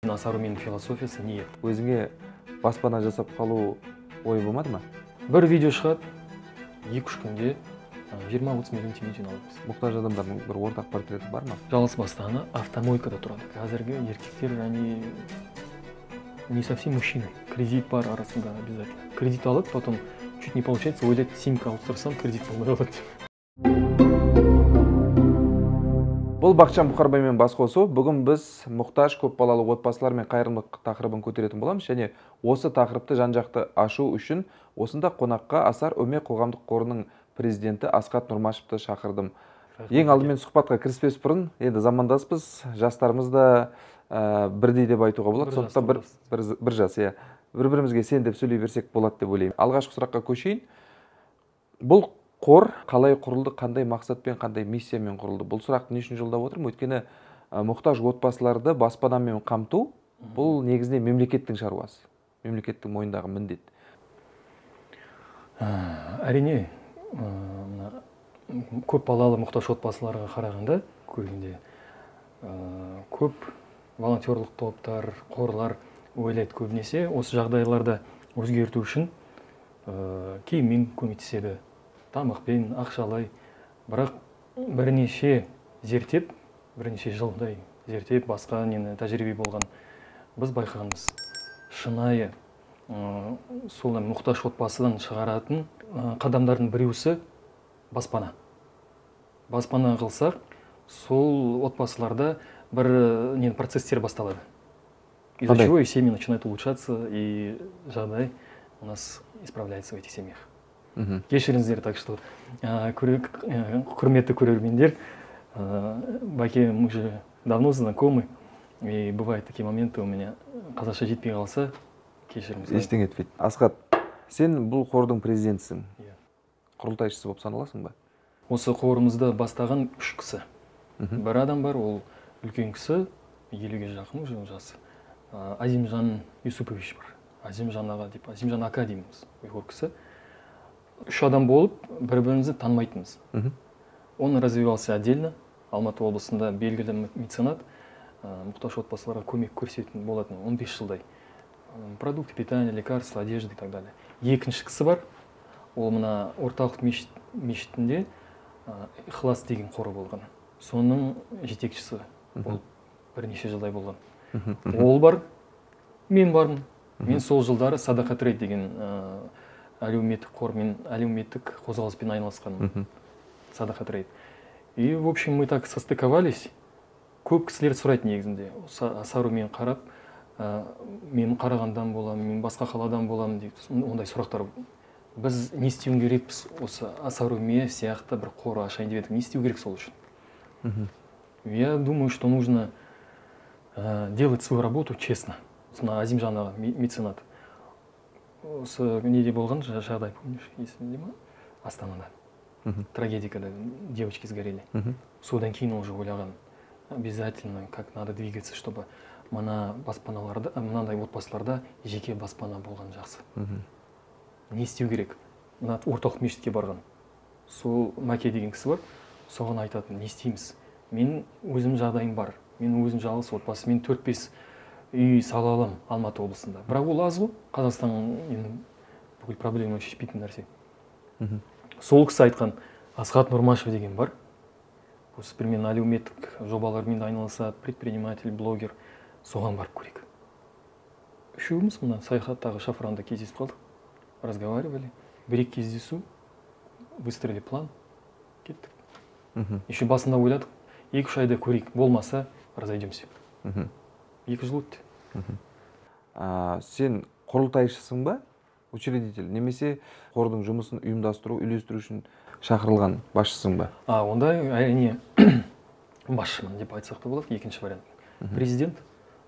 Асару менің философиясы не? Өзіңе баспана жасап қалу ой болмады ма? Бір видео шығады, 2-3 күнде 20-30 миллион теңге жиналыппыз. Мұқтаж адамдардың бір ортақ портреті бар ма? Жалғыз бастағаны автомойкада тұрады. Қазіргі еркектер, они не совсем мужчины. Кредит бар арасында обязательно. Кредит алып, потом чуть не получается, ойлайды, симка ауыстырсам кредит болмай қалады деп. Бұл Бақытжан Бұқарбаймен бас қосу. Бүгін біз мұқтаж көпбалалы отбасылар мен қайырымдылық тақырыбын көтеретін боламыз, және осы тақырыпты жан-жақты ашу үшін осында қонаққа Асар Өмек қоғамдық қорының президенті Асхат Нұрмашевты шақырдым. Ең алдымен сұхбатқа кіріспес бұрын, енді замандаспыз, жастарымыз да бірдей деп айтуға болады. Сондықтан бір жас, бір-бірімізге сен деп сөйлей берсек болады деп ойлаймын. Алғашқы сұраққа көшейін. Бұл қор қалай құрылды, қандай мақсатпен, қандай миссиямен құрылды? Бұл сұрақты не үшін жолдап отырмын? Өйткені мұқтаж отбасыларды баспанамен қамту бұл негізінде мемлекеттің шаруасы, мемлекеттің мойнындағы міндет. Әрине, көп балалы мұқтаж отбасыларға қарағанда көбінде көп волонтерлық топтар, қорлар ойлайды көбінесе осы жағдайларды өзгерту үшін киіммен көмектеседі, тамақпен, ақшалай. Бірақ бірнеше жылдай зерттеп, басқа нені тәжірибе болған біз байқағанбыз. Шынайы сол мұқтаж отбасыдан шығаратын қадамдардың біреусі баспана. Баспана қылсақ, сол отбасыларда бір процесстер басталады. Из-за чего и семьи начинают улучшаться, и жағдай у нас исправляется в этих семьях. Кешіріңіздер, так что құрметті көрермендер, Баке, мы же давно знакомы, и бывают такие моменты у меня, қазақша жетпей қалса, кешіріңіздер. Ештеңе етпейді. Асхат, сен бұл қордың президентісің, құрылтайшысы болып саналасың ба? Осы қорымызды бастаған 3 кісі. Бір адам бар, ол үлкен кісі, 50-ге жақын уже жасы. Азимжан Юсупович бар. Азимжан аға деп, Азимжан ака дейміз, ұйғыр кісі. 3 адам болып, бір-бірімізді танымайтынбыз. Он развивался отдельно. Алматы облысында белгілі меценат, мұқтаж отбасыларға көмек көрсететін болатын 15 жылдай. Продукты питания, лекарства, одежда и так далее. Екінші кісі бар. Ол мына орталық мешітінде Ихлас деген қоры болған. Соның жетекшісі болып бірнеше жылдай болған. Ол бар, мен бармын. Мен сол жылдары Садақа Трейд деген әлеуметтік қормен, әлеуметтік қозғалыспен айналысқан. Садақа Трейд. И, в общем, мы так состыковались. Көп кісілер сұрайды негізінде. Асару мен қарап, мен қарағандан боламын, мен басқа қаладан боламын деп, ондай сұрақтар. Біз не істеуін керекпіз? Осы Асару мен сияқты бір қор ашайын деп едік. Не істеу керек сол үшін? Я думаю, что нужно делать свою работу честно. Азимжан аға меценат. Осы неде болған жағдай, помнишь, есімде ма? Астанада. Трагедия, когда девочки сгорели. Содан кейін уже ойлаған, обязательно как надо двигаться, чтобы мынандай отбасыларда жеке баспана болған жақсы. Не істеу керек? Орталық мешітке барған. Сол Маке деген кісі бар, соған айтатын, не істейміз? Мен өзім жағдайым бар. Мен өзім жалғыз отбасы, мен 4-5 үй сала алам Алматы облысында. Бірақ ол аз ғой, Қазақстанның бүкіл проблема шешпейтін нәрсе. Сол кісі айтқан, Асхат Нұрмашев деген бар. Осы бірмен әлеуметтік жобалармен айналысады, предприниматель, блогер. Соған барып көрейік. Үшеуміз мына саяхаттағы шафранда кездесіп қалдық. Разговаривали. Бір-екі кездесу, выстроили план, кеттік. Еще басында ойладық, 2-3 айда көрейік, болмаса разойдемся. 2 жыл өтті. Сен құрылтайшысың ба, учредитель, немесе қордың жұмысын ұйымдастыру, үйлестіру үшін шақырылған басшысың ба? Ондай әрине басшымын деп айтсақ та болады, екінші вариант. Президент,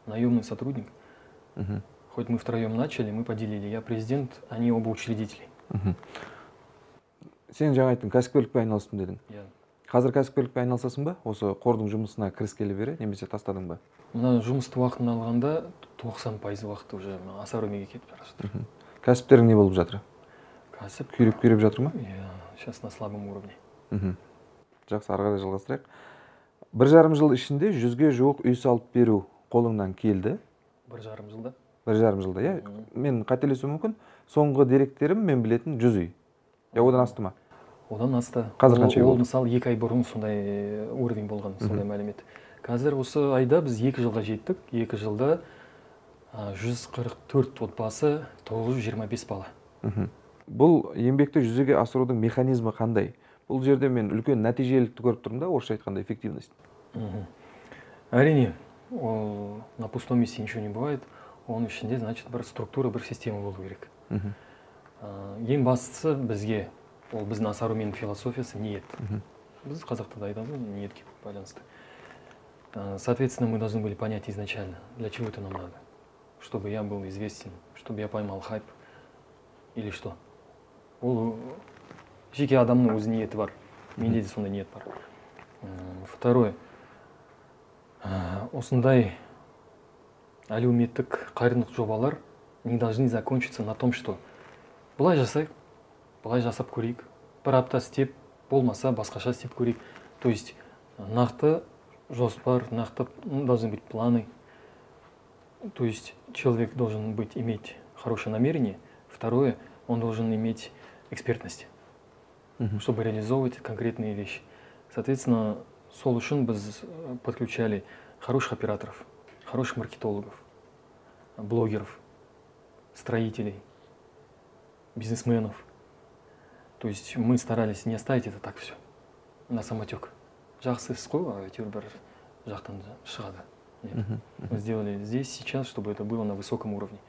наемный сотрудник. Хоть мы втроем начали, мы поделили. Я президент, они оба учредители. Сен жаңа айттың, кәсіпкерлікпен айналыстым дедің. Қазір кәсіпкерлікпен айналысасың ба? Осы қордың жұмысына кіріскелі бері, немесе тастадың ба? Мына жұмысты уақытын алғанда 90% уақыты уже Асар Өмекке кетіп бара жатыр. Кәсіптерің не болып жатыр? Кәсіп күйреп жатыр ма? Сейчас на слабом уровне. Жақсы, ары қарай жалғастырайық. 1,5 жыл ішінде 100-ге жуық үй салып беру қолыңнан келді. 1,5 жылда. 1,5 жылда, иә? Мен қателесуім мүмкін. Соңғы деректерім мен білетін 100 үй. Я одан асты ма? Одан асты. Қазір қанша үй Ол болды? мысалы 2 ай бұрын сондай уровень болған, сондай мәлімет. Қазір осы айда біз 2 жылға жеттік. 2 жылда 144 отбасы, 925 бала. Бұл еңбекті жүзеге асырудың механизмі қандай? Бұл жерде мен үлкен нәтижелікті көріп тұрмын да, орысша айтқанда эффективность. Әрине, ол на пустом месте ничего не бывает. Оның ішінде, значит, бір структура, бір система болу керек. Ең бастысы бізге, ол біздің асарумен философиясы ниет. Біз қазақта да айтамыз, ниетке байланысты. Соответственно, мы должны были понять изначально, для чего это нам надо. Чтобы я был известен, чтобы я поймал хайп или что. Ол жеке адамның өз ниеті бар. Менде де сондай ниет бар. Второе. Осындай әлеуметтік қайырымдылық жобалар не должны закончиться на том, что былай жасайық, былай жасап көрейік. Бір апта істеп, болмаса басқаша істеп көрейік. То есть нақты жоспар, нақты должны быть планы. То есть человек должен иметь хорошее намерение. Второе, он должен иметь экспертность, чтобы реализовывать конкретные вещи. Соответственно, сол үшін біз подключали хороших операторов, хороших маркетологов, блогеров, строителей, бизнесменов. То есть мы старались не оставить это так все на самотек. Жақсы іс қой, а әйтеуір бір жақтан шығады. Мы сделали здесь, сейчас, чтобы это было на высоком уровне.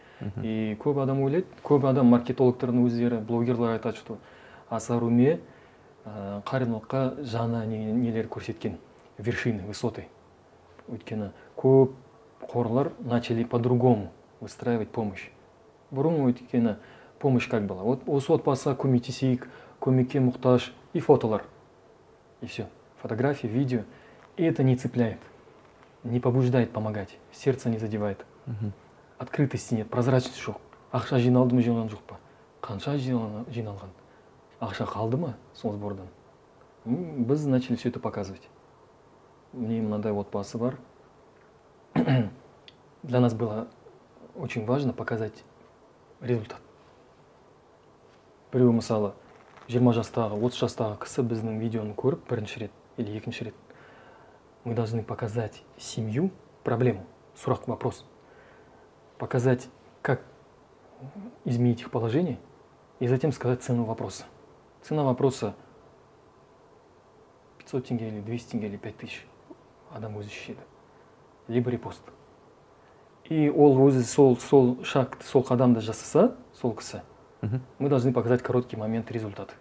И көп адам ойлайды, көп адам маркетологтардың өздері, блогерлар айтады, что асаруме қайырымдылыққа жаңа нелер көрсеткен, вершины, высоты. Өйткені көп қорлар начали по-другому выстраивать помощь. Бұрын өйткені помощь как была? Вот осы отбасыға көмектесейік, көмекке мұқтаж и фотолар. И все. Фотографии, видео. И это не цепляет, не побуждает помогать, сердце не задевает. Открытости нет, прозрачности жоқ. Ақша жиналды ма, жиналған жоқ па? Қанша жиналған? Ақша қалды ма сол сбордан? Біз начали все это показывать. Мне мынандай отбасы бар. Для нас было очень важно показать результат. Біреу мысалы 20 жастағы, 30 жастағы кісі біздің видеоны көріп бірінші рет или екінші рет. Мы должны показать семью, проблему, сурақ, вопрос. Показать, как изменить их положение, и затем сказать цену вопроса. Цена вопроса 500 тенге или 200 тенге или 5000 адам өзі шешеді. Либо репост. И ол өзі сол шаг, сол қадамды жасаса, сол кісі, мы должны показать короткий момент результаты.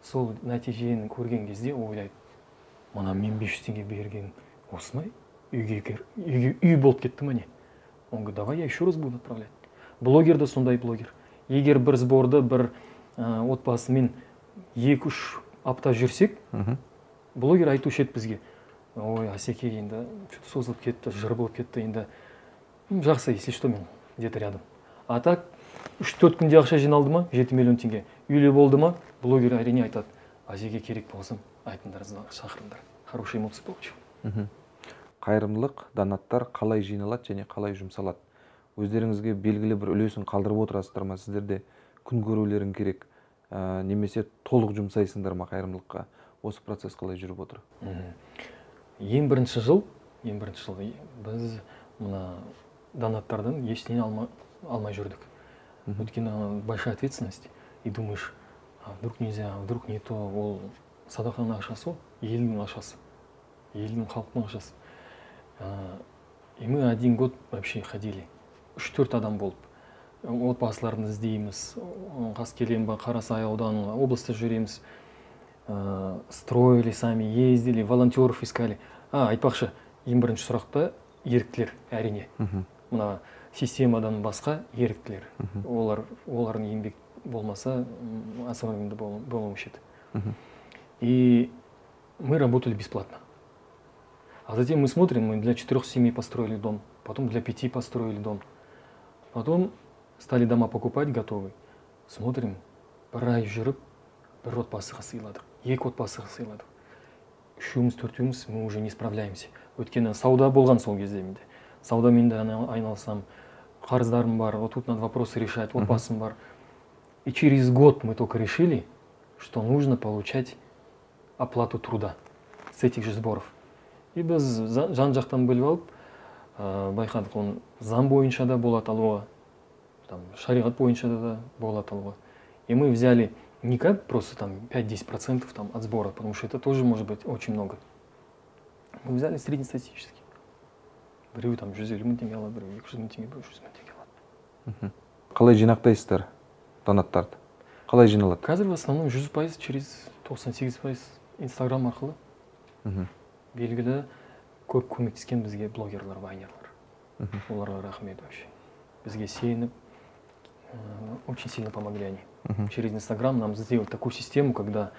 Сол нәтижені көрген кезде ойлайды, мына мен 500 тенге берген осы ма? Үй болып кетті ме не? Он говорит, давай я еще раз буду отправлять. Блогер да сондай блогер. Егер бір сборды, бір отбасымен 2-3 апта жүрсек, блогер айтушы еді бізге, ой, Асеке енді созылып кетті, жыр болып кетті, енді жақсы, если что, мен где-то рядом. А так 3-4 күнде ақша жиналды ма, 7 миллион теңге. Үйлі болды ма, блогер әрине айтады, Асеке керек болсын, айтыңдар, шақырыңдар. Хороший эмоции получил. Қайырымдылық, донаттар қалай жиналады және қалай жұмсалады? Өздеріңізге белгілі бір үлесін қалдырып отырасыздар ма? Сіздерде күн көрулерің керек, немесе толық жұмсайсыңдар ма қайырымдылыққа? Осы процесс қалай жүріп отыр? Ең бірінші жыл біз мына донаттардан ештеңе алмай жүрдік. Өйткені большая ответственность, и думаешь, а вдруг нельзя, а вдруг не то, ол садақаның ақшасы, елдің ақшасы, елдің халықтың ақшасы. И мы 1 год вообще ходили, 3-4 адам болып, отбасыларын іздейміз, Қаскелең, Қарасай ауданына, облыста жүреміз, строили сами, ездили, волонтеров искали. Айтпақшы, ең бірінші сұрақта еріктілер, әрине. Мына системадан басқа еріктілер. Олардың еңбек болмаса, асаруменде болмаушы еді. И мы работали бесплатно. А затем мы смотрим, мы для 4 семей построили дом, потом для 5 построили дом. Потом стали дома покупать готовые. Смотрим, бір ай жүріп, бір отбасыға сыйладық, 2 отбасыға сыйладық. 3-4 мы уже не справляемся. Өйткені сауда болған сол кезде менде. саудамен де айналысамын, қарыздарым бар, вот тут надо вопросы решать, отбасым бар. И через год мы только решили, что нужно получать оплату труда с этих же сборов. И біз жан-жақтан біліп алып, байқадық, оны заң бойынша да болады алуға, шариғат бойынша да болады алуға. И мы взяли не как просто там 5-10% там от сбора, потому что это тоже может быть очень много. Мы взяли среднестатистический. Біреу там 150 мың теңге алады, біреу 200 мың теңге, біреу 100 мың теңге алады. Қалай жинақтайсыздар донаттарды? Қалай жиналады? Қазір в основном 100% через 98% Инстаграм арқылы. Белгілі көп көмектескен бізге блогерлар, вайнерлар. Оларға рахмет вообще. Бізге сеніп, очень сильно помогли они. Через Инстаграм нам сделали такую систему, когда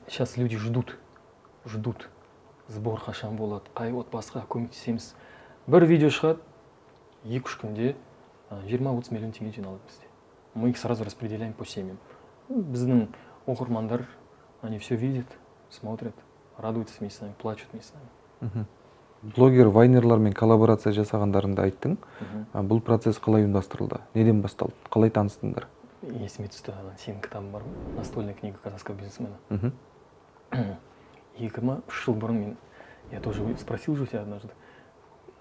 сейчас люди ждут сбор қашан болады, қай отбасыға көмектесеміз. Бір видео шығады, 2-3 күнде 20-30 миллион теңге жиналады бізде. Мы их сразу распределяем по семьям. Біздің оқырмандар, они все видят, смотрят, радуются вместе с нами, плачут вместе с нами. Блогер, вайнерлармен коллаборация жасағандарыңды айттың. Бұл процесс қалай ұйымдастырылды? Неден басталды? Қалай таныстыңдар? Есіме түсті, сенің кітабың бар ғой, настольная книга казахского бизнесмена. 2-3 жыл бұрын я тоже спросил же у тебя однажды,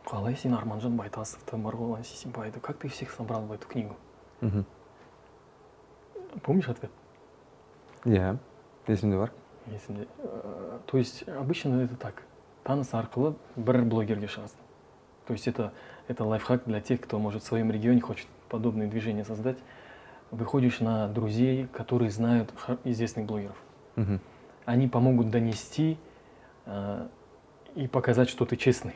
қалай сен Арманжан Байтасовты, Марғұлан Сейсенбайды, как ты всех собрал в эту книгу? Помнишь ответ? Я, есімде бар. Есімде. То есть обычно это так. Таныс арқылы бір блогерге шығасың. То есть это лайфхак для тех, кто может в своем регионе хочет подобные движения создать. Выходишь на друзей, которые знают известных блогеров. Они помогут донести и показать, что ты честный,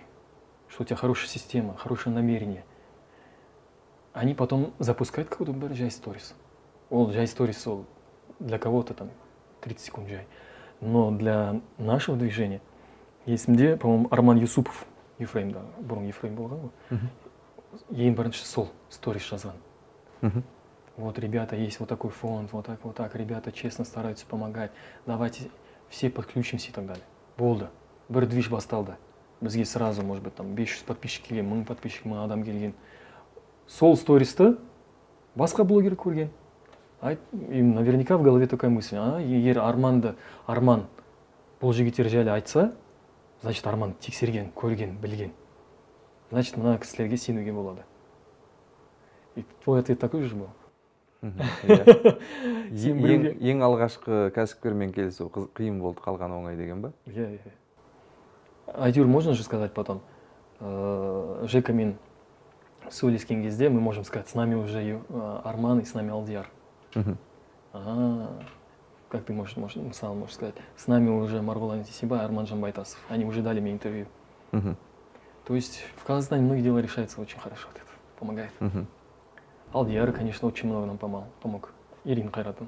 что у тебя хорошая система, хорошее намерение. Они потом запускают какой-то Jai Stories. Jai Stories для кого-то там 30 секунд Jai. Но для нашего движения есімде, по-моему, Арман Юсупов, Ефрейм, да, бұрын Ефрейм болған ғой. Ең бірінші сол сторис жазған. Вот, ребята, есть вот такой фонд, вот так, ребята честно стараются помогать, давайте все подключимся и так далее. Болды. Бір движ басталды. Бізге сразу, может быть, там 500 подписчик келген, 1000 подписчик, 1000 адам келген. Сол стористы басқа блогер көрген. Им наверняка в голове такая мысль, егер Арман бұл жігіттер жайлы айтса, значит, Арман тексерген, көрген, білген. Значит, мына кісілерге сенуге болады. И твой ответ такой же был. Ең алғашқы кәсіпкермен келісу қиын болды, қалған оңай деген ба? Әйтеуір, можно же сказать потом, Жекамен сөйлескен кезде мы можем сказать, с нами уже Арман и с нами Алдияр. Как ты можешь сказать, с нами уже Марғұлан Сейсенбай, Арманжан Байтасов. Они уже дали мне интервью. То есть в Казахстане многие дела решаются очень хорошо, это помогает. Алдияр, конечно, очень много нам помог. Ирина Қайратын.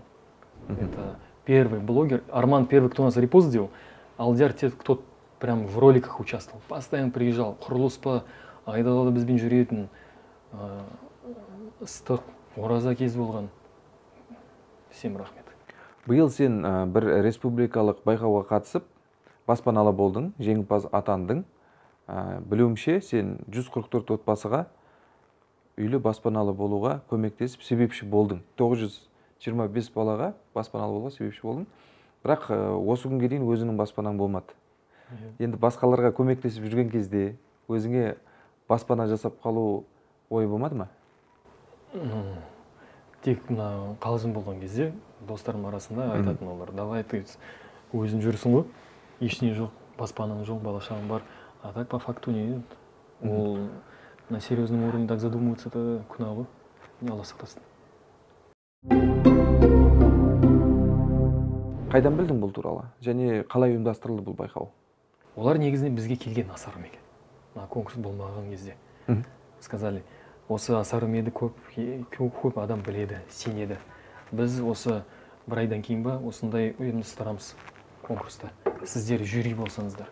Это первый блогер. Арман первый, кто нас репост сделал. Алдияр, кто прям в роликах участвовал. Постоянно приезжал. Құрылыспа, айдалада бізбен жүретін, ыстық, ораза кез болған. Всем рахмет. Биыл сен бір республикалық байқауға қатысып, баспаналы болдың, жеңімпаз атандың. Білуімше, сен 144 отбасыға үйлі баспаналы болуға көмектесіп себепші болдың. 925 балаға баспаналы болуға себепші болдың. Бірақ осы күнге дейін өзінің баспанаң болмады. Енді басқаларға көмектесіп жүрген кезде өзіңе баспана жасап қалу ой болмады ма? Тек қалжың болған кезде достарым арасында айтатын олар, давай ты өзің жүрсің ғой, ештеңе жоқ, баспанаң жоқ, бала-шағаң бар. А так по факту нет. Ол на серьезном уровне так задумываться, это күнә ғой. Алла сақтасын. Қайдан білдің бұл туралы? Және қалай ұйымдастырылды бұл байқау? Олар негізінде бізге келген Асармеге. Конкурс болмаған кезде. Сказали, осы Асармеді көп адам біледі, сенеді. Біз осы бір айдан кейін ба осындай ұйымдастырамыз конкурста. Сіздер жюри болсаңыздар.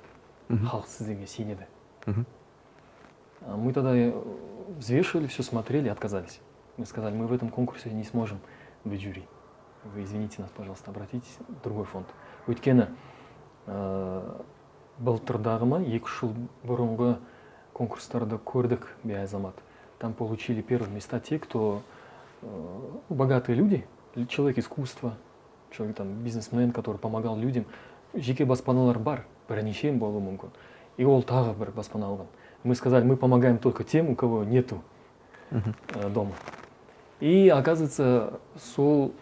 Халық сіздерге сенеді. Мы тогда взвешивали, все смотрели и отказались. Мы сказали, мы в этом конкурсе не сможем быть жюри. Вы извините нас, пожалуйста, обратитесь в другой фонд. Өйткені былтырдағы ма, 2 жыл бұрынғы конкурстарда көрдік Биазамат. Там получили первые места те, кто богатые люди, человек искусства, человек там бизнесмен, который помогал людям. Жеке баспаналар бар, бірнеше болуы мүмкін. И ол тағы бір баспана алған. Мы сказали, мы помогаем только тем, у кого нету дома. И оказывается, сол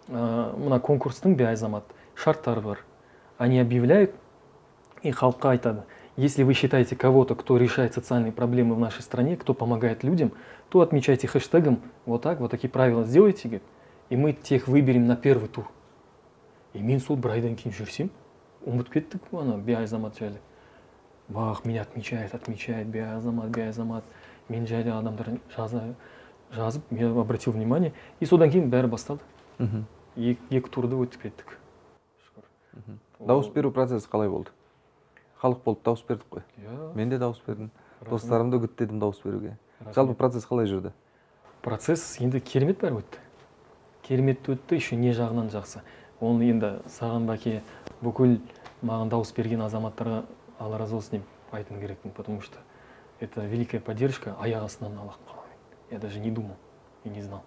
мына конкурстың Биазамат шарттары бар. Они объявляют и халыққа айтады. Если вы считаете кого-то, кто решает социальные проблемы в нашей стране, кто помогает людям, то отмечайте хэштегом вот так, вот такие правила сделайте, говорит, и мы тех выберем на первый тур. И мен сол бір айдан кейін жүрсем, ұмытып кеттік ана Биазамат жайлы. Бақ, меня отмечает Биазамат. Мен жайлы адамдар жазып, я обратил внимание, и содан кейін бәрі басталды. Екі турды өтіп кеттік. Дауыс беру процесі қалай болды? Халық болып дауыс бердік қой. Мен де дауыс бердім. Достарымды үгіттедім дауыс беруге. Жалпы процесс қалай жүрді? Процесс енді керемет бәрі өтті. Керемет өтті, еще не жағынан жақсы. Оны енді саған Баке бүкіл маған дауыс берген азаматтарға Алла разы болсын деп айтым керекпін, потому что это великая поддержка, аяқ астынан Аллах қаламын. Я даже не думал и не знал.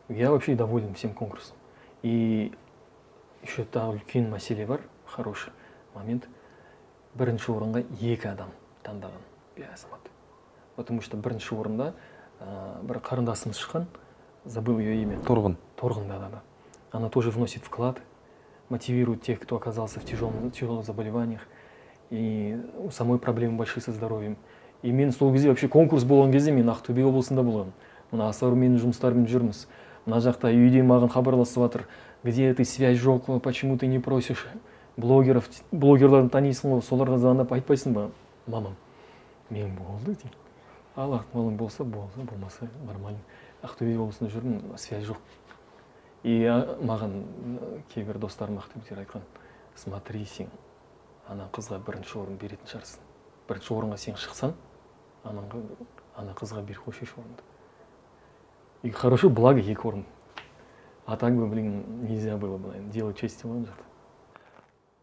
Я вообще доволен всем конкурсом. И еще тағы үлкен мәселе бар, хороший момент. Бірінші орынға екі адам таңдаған Биазамат. Потому что бірінші орында бір қарындасымыз шыққан, забыл ее имя. Торғын. Торғын, да. Она тоже вносит вклад, мотивирует тех, кто оказался в тяжелых заболеваниях. И у самой проблемы большие со здоровьем. И мен сол кезде вообще конкурс болған кезде мен Ақтөбе облысында болған. Мына асарумен жұмыстармен жүрміз. Мына жақта үйде маған хабарласып жатыр. Где ты, связь жоқ, почему ты не просишь блогерлерді танисың ғой, соларға звондап айтпайсың ба, мамам? Мен болды деймін. Аллах малың болса, болмаса нормально. Ақтөбе облысында жүрмін, связь жоқ. И маған кейбір достарым ақтөбеден айтқан, смотри, сен ана қызға бірінші орын беретін шығарсың. Бірінші орынға сен шықсаң, ана қызға бер қойшы орынды. И хорошо, благо екі орын. А так бы, нельзя было бы делать честь ему.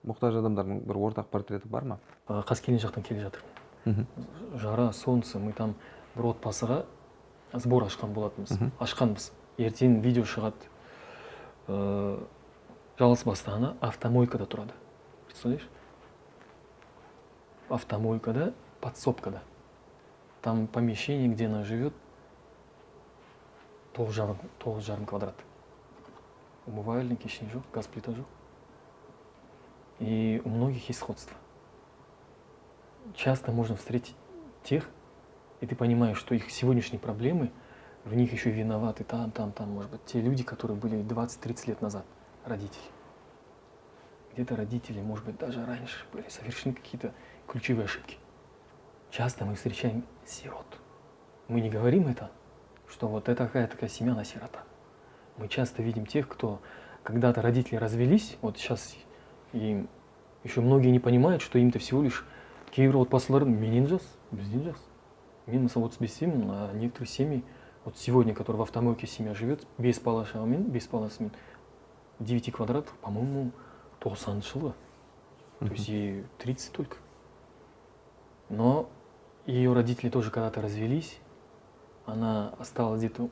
Мұқтаж адамдардың бір ортақ портреті бар ма? Қаскелен жақтан келе жатырмын. Жара, солнце, мы там бір отбасыға сбор ашқан болатынбыз. Ашқанбыз. Ертең видео шығады. Жалғыз басты ана автомойкада тұрады. Представляешь? Автомойкада, подсобкада. Там помещение, где она живет, 9,5 квадрат. Умывальник, еще не жоқ, газ плита жоқ. И у многих есть сходство. Часто можно встретить тех, и ты понимаешь, что их сегодняшние проблемы, в них еще виноваты там, может быть, те люди, которые были 20-30 лет назад, родители. Где-то родители, может быть, даже раньше были совершены какие-то ключевые ошибки. Часто мы встречаем сирот. Мы не говорим это, что вот это такая семья на сирота. Мы часто видим тех, кто когда-то родители развелись, вот сейчас им еще многие не понимают, что им-то всего лишь кейбір отбасылардың менен жас, бізден жас. Мен мысалы 35-мін, а некоторые семьи, вот сегодня, которые в автомойке семья живет, без баласымен, 9 квадратов, по-моему, 90 жылғы. То есть ей 30 только. Но ее родители тоже когда-то развелись, она осталась где-то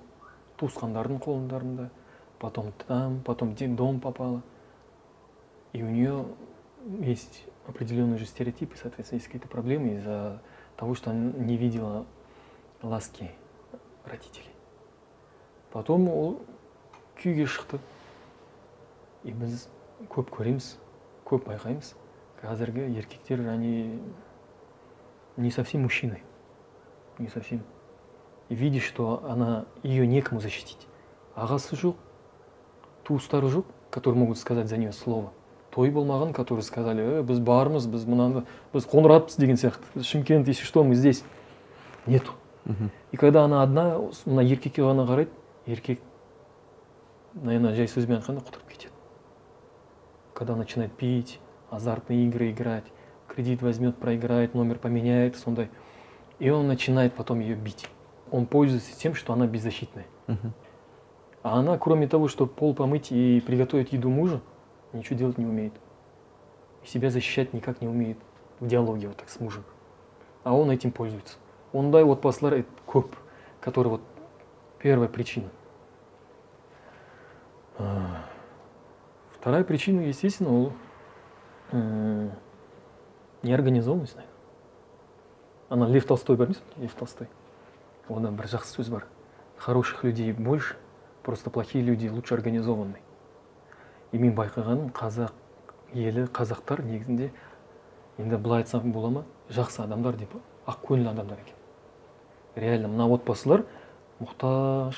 туысқандардың қолындарында, потом дом попала. И у нее есть определенные же стереотипы, соответственно, есть какие-то проблемы из-за того, что она не видела ласки родителей. Потом ол күйге шықты. И біз көп көреміз, көп байқаймыз. Қазіргі еркектер, они не совсем мужчины. Не совсем. И видишь, что ее некому защитить. Ағасы жоқ, туыстары жоқ, которые могут сказать за нее слово. Той болмаған, которые сказали, біз бармыз, біз қоңыратпыз деген сияқты. Шымкент, если что, мы здесь. Нету. И когда она одна, мына еркекке ғана қарайды, еркек, наверное, жай сөзбен айтқанда құтырып кетеді. Когда он начинает пить, азартные игры играть, кредит возьмет, проиграет, номер поменяет, сондай. И он начинает потом ее бить. Он пользуется тем, что она беззащитная. А она, кроме того, что пол помыть и приготовить еду мужу, ничего делать не умеет. И себя защищать никак не умеет. в диалоге вот так с мужем. А он этим пользуется. Ондай отбасылар көп, который вот первая причина. Вторая причина, естественно, ол неорганизованность, наверное. Ана Лев Толстой бар емес пе? Лев Толстой. Одан бір жақсы сөз бар. Хороших людей больше, просто плохие люди лучше организованные. И мен байқағаным, қазақ елі, қазақтар негізінде, енді былай айтсам бола ма, жақсы адамдар деп, ақ көңіл адамдар екен. Реально, мына отбасылар мұқтаж,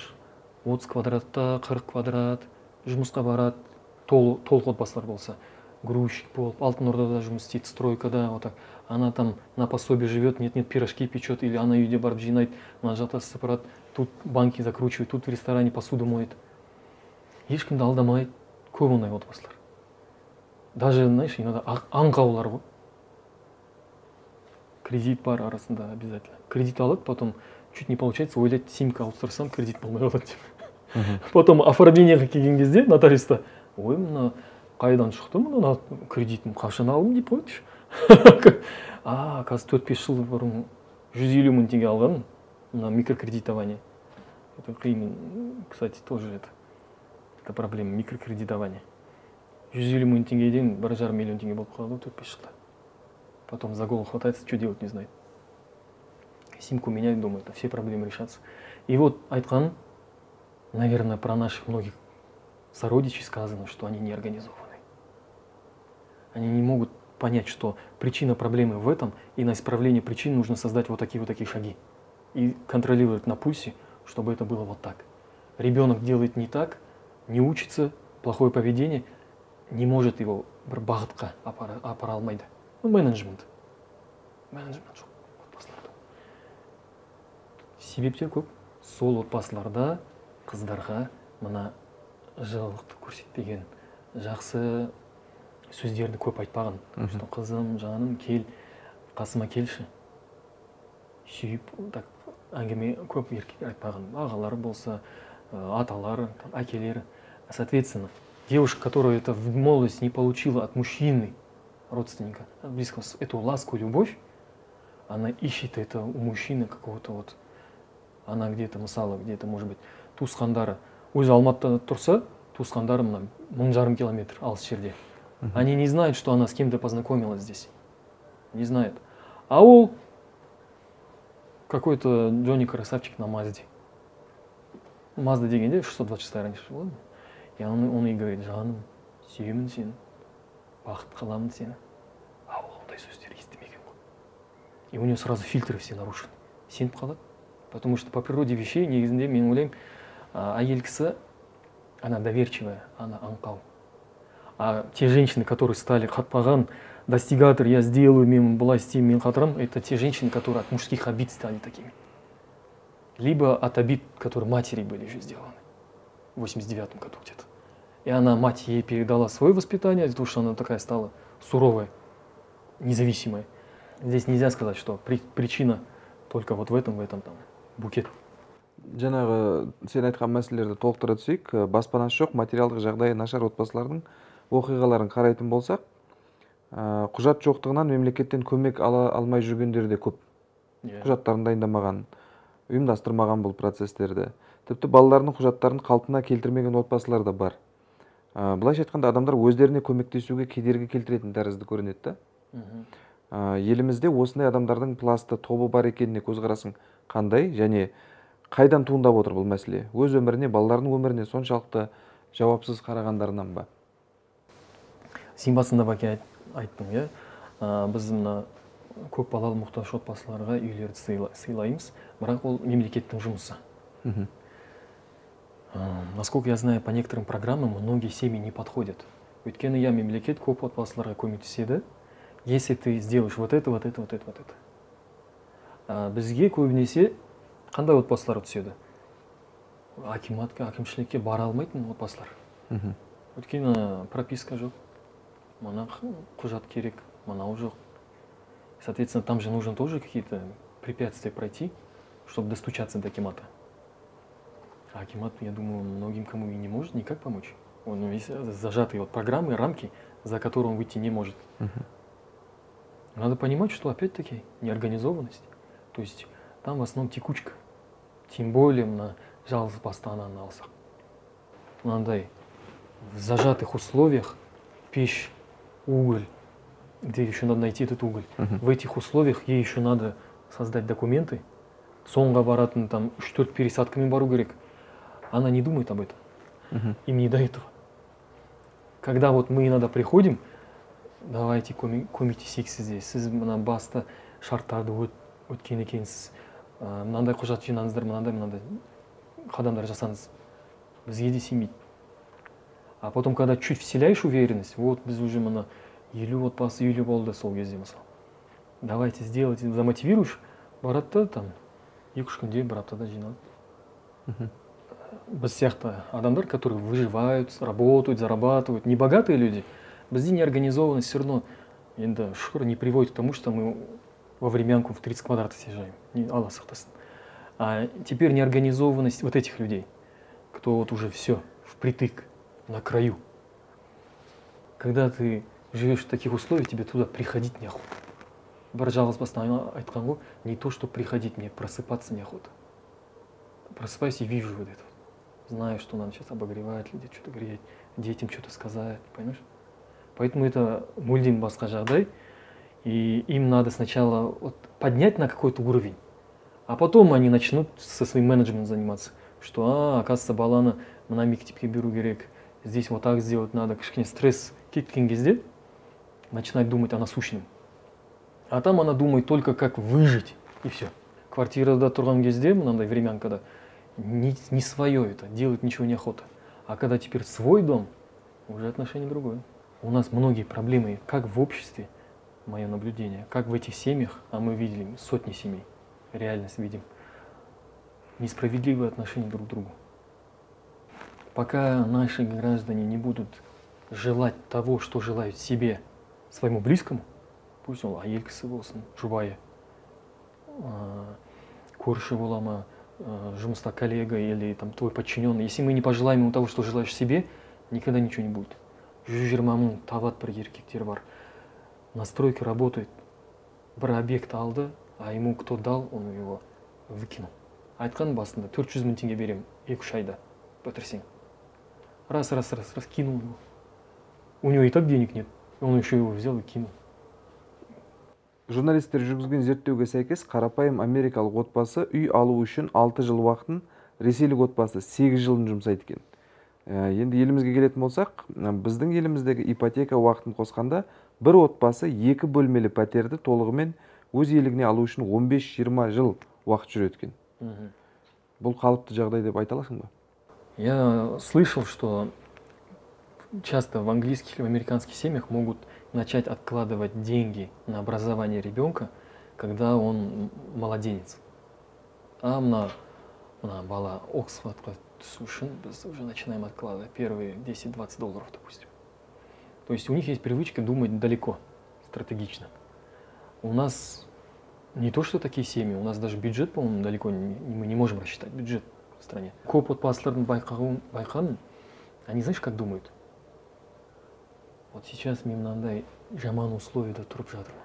30 квадратта, 40 квадрат, жұмысқа барады, толық отбасылар болса. Грузчик болып, Алтын Ордада жұмыс істейді, стройкада, вот так. Она там на пособие живет, нет-нет, пирожки печет, или она үйде барып жинайды, мына жақта сыпырады, тут банки закручивает, тут в ресторане посуду моет. Ешкімді алдамайды, көп ондай отбасылар. Даже, знаешь, иногда аңқаулар ғой. Кредит бар арасында обязательно. Кредит алады, потом чуть не получается, ойлайды, симка ауыстырсам, кредит болмай қалады деп. Потом оформлениеге келген кезде нотариуста, ой, мына қайдан шықты мына кредитім, қашан алдым деп қойды. Қазір 4-5 жыл бұрын 150 мың теңге алған на микрокредитование. Это қиын, кстати, тоже это проблема, микрокредитование. 150 мың теңгеден 1,5 миллион теңге болып қалды 4-5 жылда. Потом за голову хватается, что делать не знает. Симку меняет, думает, все проблемы решатся. И вот айтқан, наверное, про наших многих сородичей сказано, что они не организованы. Они не могут понять, что причина проблемы в этом, и на исправление причин нужно создать вот такие шаги. И контролировать на пульсе, чтобы это было вот так. Ребенок делает не так, не учится, плохое поведение, не может его бағытқа апара алмайды. Менеджмент жоқ отбасыларда. Себептер көп. Сол отбасыларда қыздарға мына жылылықты көрсетпеген, жақсы сөздерді көп айтпаған. Что қызым, жаным, кел, қасыма келші. Сүйіп, так әңгіме көп еркек айтпаған. Ағалары болса, аталары, әкелері. Соответственно, девушка, которая это в молодости не получила от мужчины, родственника, близкого, эту ласку, любовь, она ищет это у мужчины какого-то вот, она где-то, мысалы, где-то, может быть, туысқандары. Өзі Алматыда тұрса, туысқандары мына 1,5 километр алыс жерде. Они не знают, что она с кем-то познакомилась здесь. Не знают. А ол какой-то Джонни красавчик на Мазде. Мазда дегенде 626 раньше было. И он ей говорит, жаным, сүйемін сені, бақыт қыламын сені. А ол ондай сөздер естімеген ғой. И у нее сразу фильтры все нарушены. Сеніп қалады. Потому что по природе вещей, негізінде, мен ойлаймын, әйел кісі, она доверчивая, она аңқау. А те женщины, которые стали қатпаған, достигатор, я сделаю, мен былай істеймін, мен қатырам, это те женщины, которые от мужских обид стали такими. Либо от обид, которые матери были уже сделаны. В 89 году где-то. И она, мать, ей передала свое воспитание, потому что она такая стала суровая, независимая. Здесь нельзя сказать, что причина только вот в этом там, букет. Жаңағы сен айтқан мәселелерді толықтыра түсейік. Баспанасы жоқ, материалдық жағдайы нашар отбасылардың оқиғаларын қарайтын болсақ, құжат жоқтығынан мемлекеттен көмек ала алмай жүргендер де көп. Құжаттарын дайындамаған, ұйымдастырмаған бұл процестерді. Тіпті балаларының құжаттарын қалпына келтірмеген отбасылар да бар. Былайша айтқанда адамдар өздеріне көмектесуге кедергі келтіретін тәрізді көрінеді. Елімізде осындай адамдардың пласты тобы бар екеніне көзқарасың қандай және қайдан туындап отыр бұл мәселе? Өз өміріне, балаларының өміріне соншалықты жауапсыз қарағандарынан ба? Сен басында бәке айттың, иә? Біз мына көп балалы мұқтаж отбасыларға үйлерді сыйлаймыз, бірақ ол мемлекеттің жұмысы. Насколько я знаю, по некоторым программам многие семьи не подходят. Өйткені я мемлекет көп отбасыларға көмектеседі. Если ты сделаешь вот это. Бізге көбінесе қандай отбасылар түседі? Акиматқа, әкімшілікке бара алмайтын отбасылар. Өйткені прописка жоқ, мына құжат керек, мынау жоқ. Соответственно, там же нужно тоже какие-то препятствия пройти, чтобы достучаться до акимата. А акимат, я думаю, многим кому и не может никак помочь. Он весь зажатый вот программы, рамки, за которые он выйти не может. Надо понимать, что опять-таки неорганизованность. То есть там в основном текучка. Тем более на жалғыз бастағаннан алсақ. Мынандай в зажатых условиях печь, уголь, где еще надо найти этот уголь. В этих условиях ей еще надо создать документы. Соңға баратын там 3-4 пересадкамен бару керек. Она не думает об этом. Им не до этого. Когда вот мы иногда приходим, давайте көмектесейік сізде, сіз мына басты шарттарды өткен екенсіз, мынандай құжат жинаңыздар, мынандай қадамдар жасаңыз, бізге де сенбейді. А потом, когда чуть вселяешь уверенность, вот біз уже мына 50 отбасы үйлі болды сол кезде мысалы. Давайте сделайте, замотивируешь, барады там 2-3 күнде, бір аптада жиналады. Біз сияқты адамдар, которые выживают, работают, зарабатывают, не богатые люди, бізде неорганизованность все равно енді шүкір не приводит к тому, что мы во времянку в 30 квадратов съезжаем. Алла сақтасын. А теперь неорганизованность вот этих людей, кто вот уже все впритык, на краю. Когда ты живешь в таких условиях, тебе туда приходить неохота. Бір жалғыз бастан айтқан ғой, не то, что приходить, мне просыпаться неохота. Просыпаюсь и вижу вот это. Знаю, что надо сейчас обогревать, люди что-то греть, детям что-то сказать, понимаешь? Поэтому это мүлдем басқа жағдай, и им надо сначала вот поднять на какой-то уровень, а потом они начнут со своим менеджментом заниматься, что, оказывается, баланы мына мектепке беру керек, здесь вот так сделать надо, кішкене стресс кеткен кезде начинать думать о насущном. А там она думает только как выжить, и все. Квартирада тұрған кезде, мынандай времянкада, не свое это, делать ничего неохота. А когда теперь свой дом, уже отношение другое. У нас многие проблемы, как в обществе, мое наблюдение, как в этих семьях, а мы видели сотни семей, реальность видим, несправедливые отношения друг к другу. Пока наши граждане не будут желать того, что желают себе, своему близкому, пусть он әйел кісі болсын, жұбайы, көрші бола ма, жұмыста коллега или там твой подчиненный, если мы не пожелаем ему того, что желаешь себе, никогда ничего не будет. 120 мың табат бір еркектер бар. На стройке работает, бір объект алды, а ему кто дал, он его выкинул. Айтқан басында 400 мың теңге берем, 2-3 айда бітірсең. Раз, кинул его. У него и так денег нет, он еще его взял и кинул. Журналисттер жүргізген зерттеуге сәйкес, қарапайым америкалық отбасы үй алу үшін 6 жыл уақытын, ресейлік отбасы 8 жылын жұмсайды екен. Енді елімізге келетін болсақ, біздің еліміздегі ипотека уақытын қосқанда, бір отбасы 2 бөлмелі пәтерді толығымен өз иелігіне алу үшін 15-20 жыл уақыт жүреді екен. Бұл қалыпты жағдай деп айта аласың ба? Я слышал, что часто в английских или в американских семьях могут начать откладывать деньги на образование ребенка, когда он младенец. А мына бала Оксфордқа түсу үшін біз уже начинаем откладывать первые 10-20 долларов, допустим. То есть у них есть привычка думать далеко, стратегично. У нас не то, что такие семьи, у нас даже бюджет, по-моему, далеко мы не можем рассчитать бюджет в стране. Көп отбасылардың байқаным, они знаешь, как думают? Вот сейчас мен мынандай жаман условияда тұрып жатырмын.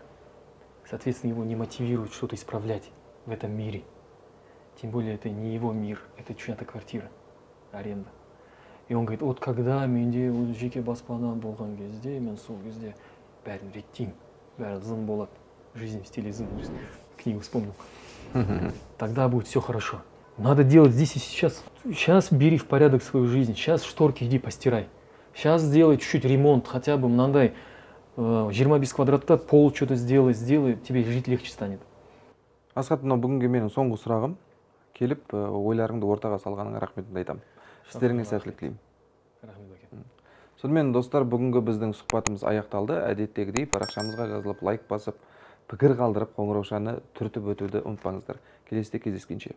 Соответственно, его не мотивирует что-то исправлять в этом мире. Тем более это не его мир, это чья-то квартира, аренда. И он говорит, вот когда менде жеке баспана болған кезде, мен сол кезде бәрін реттеймін, бәрі зын болады, жизнь в стиле зын, книгу вспомнил. Тогда будет все хорошо. Надо делать здесь и сейчас. Сейчас бери в порядок свою жизнь, сейчас шторки иди постирай. Сейчас сделай чуть-чуть ремонт, хотя бы мынандай 25 квадратта пол что-то сделай, тебе жить легче станет. Асхат, мына бүгінгі менің соңғы сұрағым, келіп ойларыңды ортаға салғаныңа рахметімді айтамын. Істеріңе сәттілік тілеймін. Рахмет. Сонымен достар, бүгінгі біздің сұхбатымыз аяқталды. Әдеттегідей парақшамызға жазылып, лайк басып, пікір қалдырып, қоңыраушаны түртіп өтуді ұмытпаңыздар. Келесіде кездескенше.